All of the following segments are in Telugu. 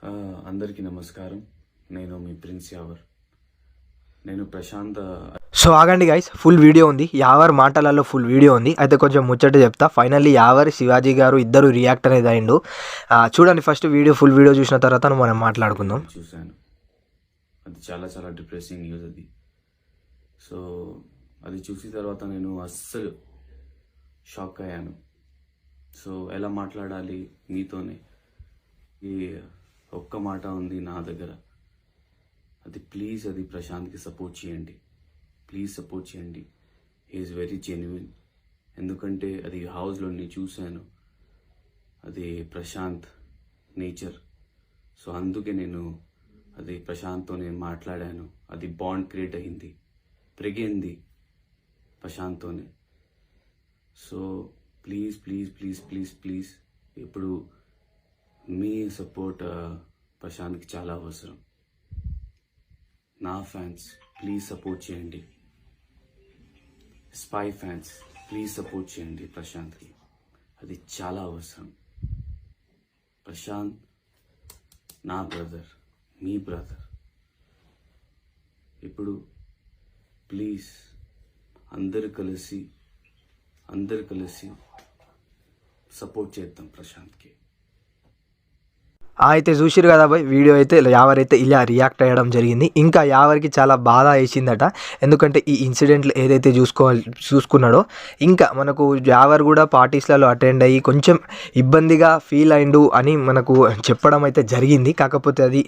అందరికీ నమస్కారం. నేను మీ ప్రిన్స్ యావర్. నేను ప్రశాంత్. సో ఆగండి గైస్, ఫుల్ వీడియో ఉంది. యావర్ మాటలలో ఫుల్ వీడియో ఉంది. అయితే కొంచెం ముచ్చట చెప్తా. ఫైనల్లీ యావర్ శివాజీ గారు ఇద్దరు రియాక్ట్ అనేది అయిండు. చూడండి ఫస్ట్ వీడియో, ఫుల్ వీడియో చూసిన తర్వాత మనం మాట్లాడుకుందాం. చూశాను, అది చాలా చాలా డిప్రెసింగ్ న్యూస్ అది. సో అది చూసిన తర్వాత నేను అస్సలు షాక్ అయ్యాను. సో ఎలా మాట్లాడాలి మీతోనే, ఈ ఒక్క మాట ఉంది నా దగ్గర, అది ప్లీజ్ అది ప్రశాంత్కి సపోర్ట్ చేయండి, ప్లీజ్ సపోర్ట్ చేయండి. He is very genuine. ఎందుకంటే అది హౌస్లో నేను చూశాను, అది ప్రశాంత్ నేచర్. సో అందుకే నేను అది ప్రశాంత్తో నేను మాట్లాడాను. అది బాండ్ క్రియేట్ అయింది, పెరిగింది ప్రశాంత్తోనే. So please please please please please ఇప్పుడు మీ సపోర్ట్ ప్రశాంత్కి చాలా అవసరం. నా ఫ్యాన్స్ ప్లీజ్ సపోర్ట్ చేయండి, స్పై ఫ్యాన్స్ ప్లీజ్ సపోర్ట్ చేయండి ప్రశాంత్కి, అది చాలా అవసరం. ప్రశాంత్ నా బ్రదర్, మీ బ్రదర్. ఇప్పుడు ప్లీజ్ అందరు కలిసి సపోర్ట్ చేద్దాం ప్రశాంత్కి. అయితే చూసిరు కదా బాయ్, వీడియో అయితే యావర్ అయితే ఇలా రియాక్ట్ అయ్యడం జరిగింది. ఇంకా యావర్కి చాలా బాధ వేసిందట. ఎందుకంటే ఈ ఇన్సిడెంట్లు ఏదైతే చూసుకున్నాడో, ఇంకా మనకు యావర్ కూడా పార్టీస్లలో అటెండ్ అయ్యి కొంచెం ఇబ్బందిగా ఫీల్ అయిండు అని మనకు చెప్పడం అయితే జరిగింది. కాకపోతే అది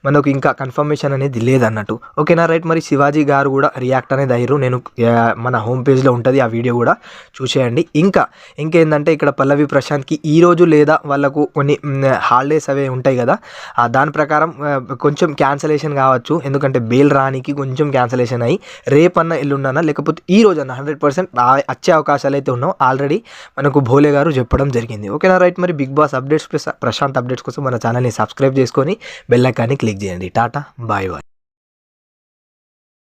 మనకు ఇంకా కన్ఫర్మేషన్ అనేది లేదన్నట్టు. ఓకేనా, రైట్. మరి శివాజీ గారు కూడా రియాక్ట్ అనేది అయ్యారు. నేను మన హోమ్ పేజ్లో ఉంటుంది, ఆ వీడియో కూడా చూసేయండి. ఇంకేందంటే ఇక్కడ పల్లవి ప్రశాంత్కి ఈరోజు లేదా వాళ్ళకు కొన్ని హాలిడేస్ అవే ఉంటాయి కదా, దాని ప్రకారం కొంచెం క్యాన్సలేషన్ కావచ్చు. ఎందుకంటే బెయిల్ రానికి కొంచెం క్యాన్సలేషన్ అయ్యి రేపన్నా ఎల్లుండన్నా లేకపోతే ఈ రోజన్నా 100% వచ్చే అవకాశాలు అయితే ఉన్నావు ఆల్రెడీ మనకు భోలే గారు చెప్పడం జరిగింది. ఓకేనా, రైట్. మరి Bigg Boss updates plus Prashanth updates కోసం మన ఛానల్ని సబ్స్క్రైబ్ చేసుకొని బెల్ ఐకాన్ని క్లిక్ చేయండి. టాటా, బాయ్ బాయ్.